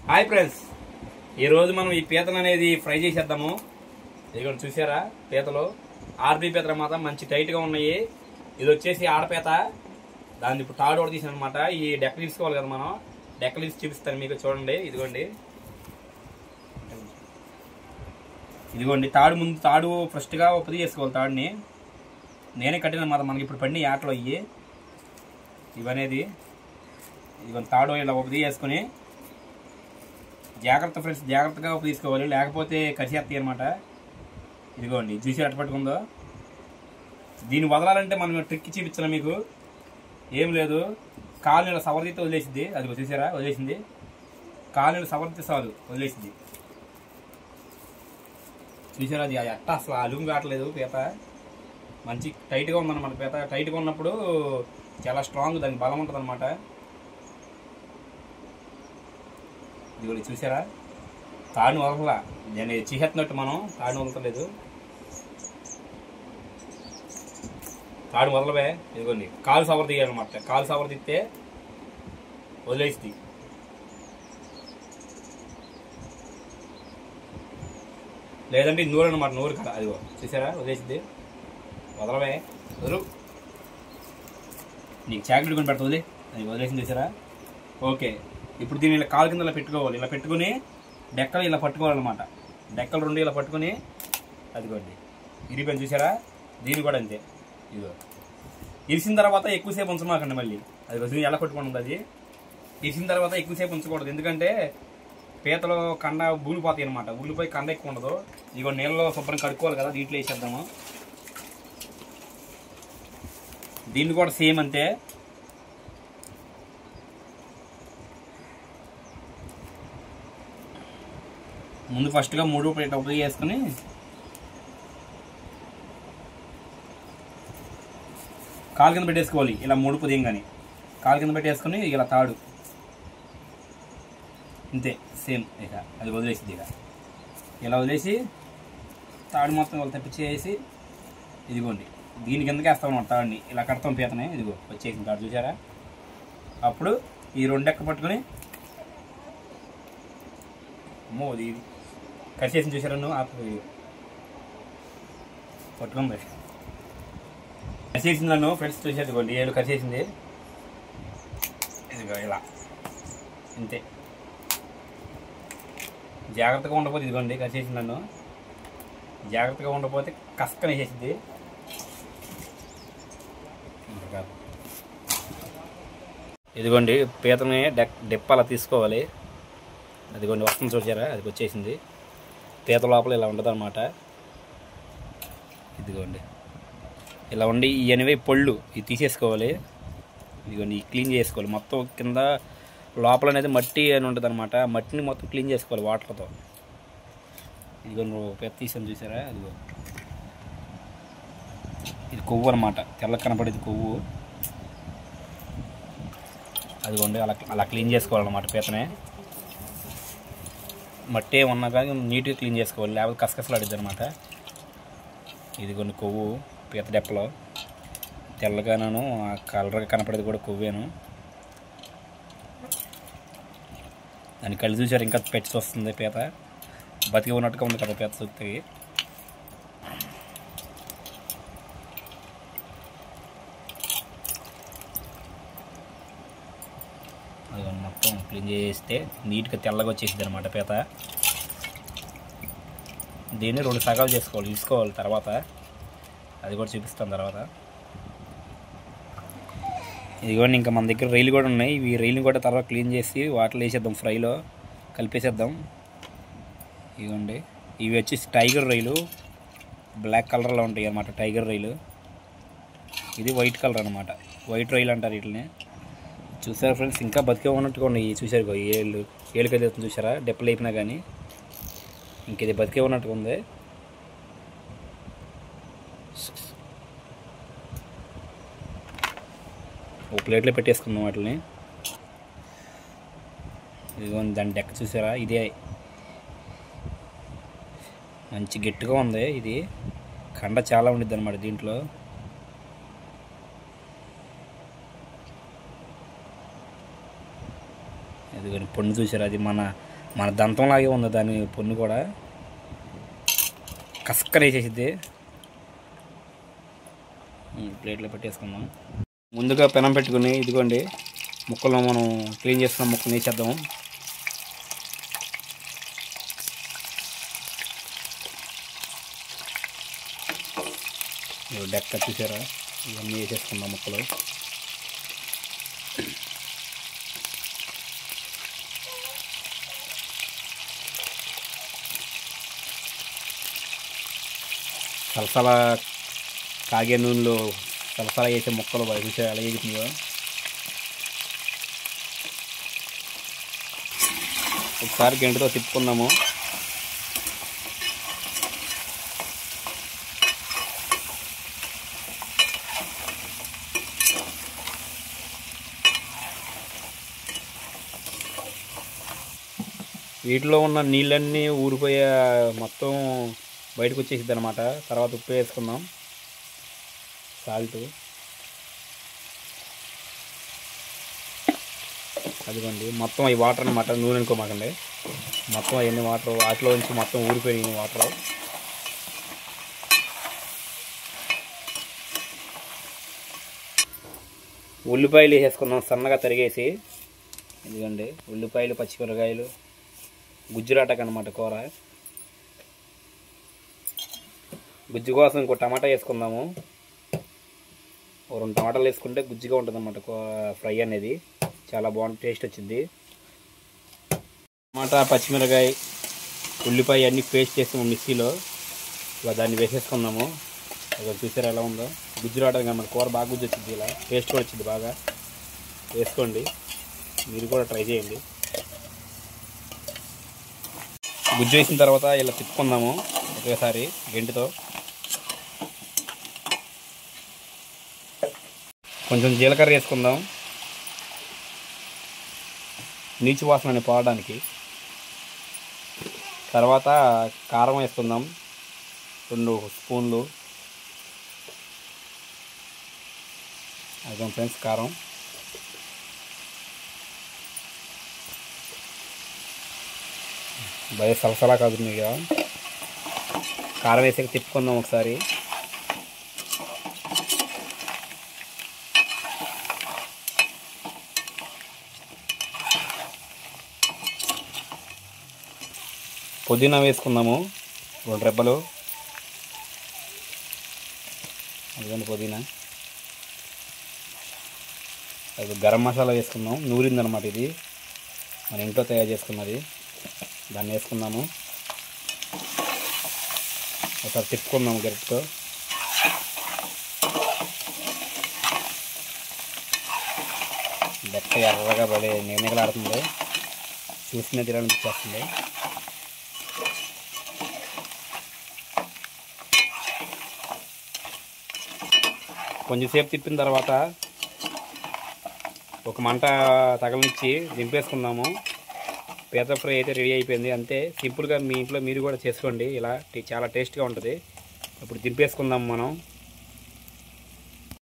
Hi friends, ఈరోజు మనం ఈ పీతలు అనేది ఫ్రై చేసేద్దాము. ఇదిగోండి చూసారా, పీతలు ఆర్బీ పీతలు మాత్రం మంచి టైట్గా ఉన్నాయి. ఇది వచ్చేసి ఆడపీత, దాన్ని ఇప్పుడు తాడు కూడా తీసాను అనమాట. ఈ డెక్కలు తీసుకోవాలి కదా, మనం డెక్కలు తీసి చూపిస్తాను మీకు. చూడండి, ఇదిగోండి ఇదిగోండి తాడు. ముందు తాడు ఫస్ట్గా ఉపది చేసుకోవాలి. తాడుని నేనే కట్టిన అన్నమాట. మనకి ఇప్పుడు పడిన ఆటలో ఇవనేది ఇదిగోండి తాడు ఇలా ఉపది చేసుకుని జాగ్రత్త ఫ్రెండ్స్, జాగ్రత్తగా తీసుకోవాలి, లేకపోతే కరిసేస్తాయి అనమాట. ఇదిగోండి చూసి అట్ట పట్టుకుందో. దీన్ని వదలాలంటే మనం ట్రిక్ చూపించాలి మీకు. ఏం లేదు, కాలు నీళ్ళ సవరదీతే వదిలేసింది. అది చూసారా, వదిలేసింది. కాలు నీళ్ళ సవరదీతే చాలు, వదిలేసింది. చూసారా, అది అట్ట అసలు అలుగు కావట్లేదు. పీత మంచి టైట్గా ఉందన్నమాట. పీత టైట్గా ఉన్నప్పుడు చాలా స్ట్రాంగ్, దానికి బలం ఉంటుంది అనమాట. ఇదిగోండి చూసారా, తాడుని వదలలా. నేను చీహెత్తినట్టు మనం తాడుని వదలలేదు. తాడు వదలవే. ఇదిగోండి కాలు సవర తీయాలన్నమాట. కాలు సవర తీస్తే వదిలేసి, లేదంటే నూరు అనమాట. నూరు కదా, అదిగో చూసారా, వదిలేసింది. వదలవే, వదలు. నీకు చాకెట్ కొని పెడతా, వదిలే. అది వదిలేసింది చూసారా. ఓకే, ఇప్పుడు దీన్ని ఇలా కాలు కింద ఇలా పెట్టుకోవాలి. ఇలా పెట్టుకుని డెక్కలు ఇలా పట్టుకోవాలన్నమాట. డెక్కలు రెండు ఇలా పట్టుకుని, అదిగోండి ఇరిపోయింది చూసారా. దీన్ని కూడా అంతే. ఇదిగో ఇరిసిన తర్వాత ఎక్కువసేపు ఉంచమాకండి మళ్ళీ. అది ఎలా పట్టుకుంటుంది. అది ఇరిసిన తర్వాత ఎక్కువసేపు ఉంచకూడదు, ఎందుకంటే పీతలో కండ ఊలిపోతాయి అనమాట. ఊలిపోయి కండ ఎక్కువ ఉండదు. ఇదిగో నీళ్ళలో శుభ్రం కడుక్కోవాలి కదా, దీంట్లో వేసేద్దాము. దీన్ని కూడా సేమ్ అంతే. ముందు ఫస్ట్గా 3 ప్లేట్ ఉపయోగ చేసుకుని కాలు కింద పెట్టేసుకోవాలి. ఇలా 3 పుదీయంగాని కాలు కింద పెట్టేసుకుని ఇలా తాడు ఇంతే సేమ్. ఇక అది వదిలేసింది. ఇక ఇలా వదిలేసి తాడు మొత్తం వాళ్ళు తప్పించేసి, ఇదిగోండి దీని కిందకి వేస్తాం అన్నమాట. తాడుని ఇలా కడతాం పీతనే. ఇదిగో వచ్చేసింది తాడు చూసారా. అప్పుడు ఈ 2 డెక్క పట్టుకుని, అమ్మో ఇది కరిచేసింది చూసారా. పట్టుకుంది, కరిచేసింది నన్ను ఫ్రెండ్స్. చూసేది ఇదిగోండి, ఏళ్ళు కరిచేసింది. ఇదిగో ఇలా ఇంతే. జాగ్రత్తగా ఉండకపోతే, ఇదిగోండి కరిచేసింది నన్ను. జాగ్రత్తగా ఉండకపోతే కస్కన వేసేసింది. ఇదిగోండి పీతని డెప్ప అలా తీసుకోవాలి. అదిగోండి వస్తుంది చూసారా, అది వచ్చేసింది. పీత లోపల ఇలా ఉండదు అనమాట. ఇదిగోండి ఇలా ఉండి ఇవన్నీ పళ్ళు ఇవి తీసేసుకోవాలి. ఇదిగోండి క్లీన్ చేసుకోవాలి మొత్తం. కింద లోపల అనేది మట్టి అని ఉంటుంది అనమాట. మట్టిని మొత్తం క్లీన్ చేసుకోవాలి వాటర్తో. ఇదిగోండి పీత తీసాను చూసారా. అదిగో ఇది కొవ్వు అనమాట, తెల్ల కనపడేది కొవ్వు. అదిగోండి అలా అలా క్లీన్ చేసుకోవాలన్నమాట పీతనే. మట్టి ఉన్నా కానీ నీట్గా క్లీన్ చేసుకోవాలి, లేకపోతే కసకసలు ఆడిద్ది అనమాట. ఇదిగోండి కొవ్వు పీత డెప్పలో. తెల్లగాను కలర్గా కనపడేది కూడా కొవ్వేను. దాన్ని కళ్ళు చూసారు, ఇంకా పెట్టి వస్తుంది పీత. బతికి ఉన్నట్టుగా ఉంది కదా పీత చూస్తే. అది మొత్తం క్లీన్ చేస్తే నీట్గా తెల్లగా వచ్చేసింది అనమాట పీత. దీన్ని 2 సగాలు తీసుకోవాలి తర్వాత. అది కూడా చూపిస్తాను తర్వాత. ఇదిగోండి ఇంకా మన దగ్గర రైలు కూడా ఉన్నాయి. ఇవి రైలుని కూడా తర్వాత క్లీన్ చేసి వాటర్లో వేసేద్దాం, ఫ్రైలో కలిపేసేద్దాం. ఇదిగోండి ఇవి వచ్చేసి టైగర్ రైలు, బ్లాక్ కలర్లో ఉంటాయి అన్నమాట టైగర్ రైలు. ఇది వైట్ కలర్ అనమాట, వైట్ రైలు అంటారు వీటిని. చూసారా ఫ్రెండ్స్, ఇంకా బతికే ఉన్నట్టుగా ఉన్నాయి. చూసారు ఏళ్ళకి అయితే చూసారా, డెప్పలు అయిపోయినా కానీ ఇంక ఇది బతికే ఉన్నట్టుగా ఉంది. ఒక ప్లేట్లో పెట్టేసుకున్నాం వాటిని. ఇదిగోండి దాని డెక్క చూసారా, ఇదే మంచి గట్టిగా ఉంది. ఇది కండ చాలా ఉండిద్ది అనమాట దీంట్లో. ఇదిగోని పండు చూసారు, అది మన మన దంతంలాగే ఉంది దాని పొన్ను కూడా, కసక్కన వేసేసిద్ది. ప్లేట్లో పెట్టేసుకుందాం. ముందుగా పెనం పెట్టుకుని ఇదిగోండి ముక్కలు మనం క్లీన్ చేసుకున్న ముక్కలు వేసేద్దాము. డెక్క చూసారా, ఇవన్నీ వేసేసుకుందాం ముక్కలు. సలసలా కాగే నూనెలో సలసలా వేసే ముక్కలు చూసారా ఎలా వేగుతుందో. ఒకసారి గంటతో తిప్పుకుందాము. వీటిలో ఉన్న నీళ్ళన్నీ ఊరిపోయే మొత్తం బయటకు వచ్చేసిద్ది అనమాట. తర్వాత ఉప్పు వేసుకుందాం, సాల్ట్. అదిగోండి మొత్తం ఈ వాటర్ అనమాట, నూనె అనుకోమాకండి. మొత్తం అవన్నీ వాటర్ వాటిలో నుంచి మొత్తం ఊరిపోయినాయి వాటర్. ఉల్లిపాయలు వేసేసుకుందాం సన్నగా తరిగేసి. ఇదిగోండి ఉల్లిపాయలు, పచ్చిమిరకాయలు, గుజ్జురాటకు అనమాట కూర. గుజ్జు కోసం ఇంకో టమాటా వేసుకుందాము. 2 టమాటాలు వేసుకుంటే గుజ్జుగా ఉంటుంది అన్నమాట ఫ్రై అనేది, చాలా బాగుంటుంది, టేస్ట్ వచ్చింది. టమాటా, పచ్చిమిరకాయ, ఉల్లిపాయ అన్నీ పేస్ట్ చేస్తాము మిక్సీలో. ఇలా దాన్ని వేసేసుకుందాము. అక్కడ చూసారా ఎలా ఉందో, గుజ్జురాటకు అన్నమాట కూర బాగా గుజ్జు వచ్చింది, ఇలా టేస్ట్ కూడా వచ్చింది బాగా. వేసుకోండి, మీరు కూడా ట్రై చేయండి. గుజ్జు వేసిన తర్వాత ఇలా తిప్పుకుందాము ఒకేసారి గంటితో. కొంచెం జీలకర్ర వేసుకుందాం నీచు వాసనని పోవడానికి. తర్వాత కారం వేసుకుందాం 2 స్పూన్లు. అదే ఫ్రెండ్స్ కారం. భయ సలసలా కాదు ఇక. కారం వేసాక తిప్పుకుందాం ఒకసారి. పుదీనా వేసుకుందాము 2 రెబ్బలు. అదిగోండి పుదీనా. అది గరం మసాలా వేసుకుందాం, నూరిందనమాట ఇది, మన ఇంట్లో తయారు చేసుకున్నది. దాన్ని వేసుకుందాము. ఒకసారి తిప్పుకుందాము గరిటతో. బెట్ట ఎర్రగా పడే నిగనిగలాడుతుంది, చూసినే తినాలనిపించేస్తుంది. కొంచెంసేపు తిప్పిన తర్వాత ఒక మంట తగలనిచ్చి దింపేసుకుందాము. పీతల ఫ్రై అయితే రెడీ అయిపోయింది. అంతే సింపుల్గా మీ ఇంట్లో మీరు కూడా చేసుకోండి, ఇలా చాలా టేస్ట్గా ఉంటుంది. ఇప్పుడు దింపేసుకుందాం మనం.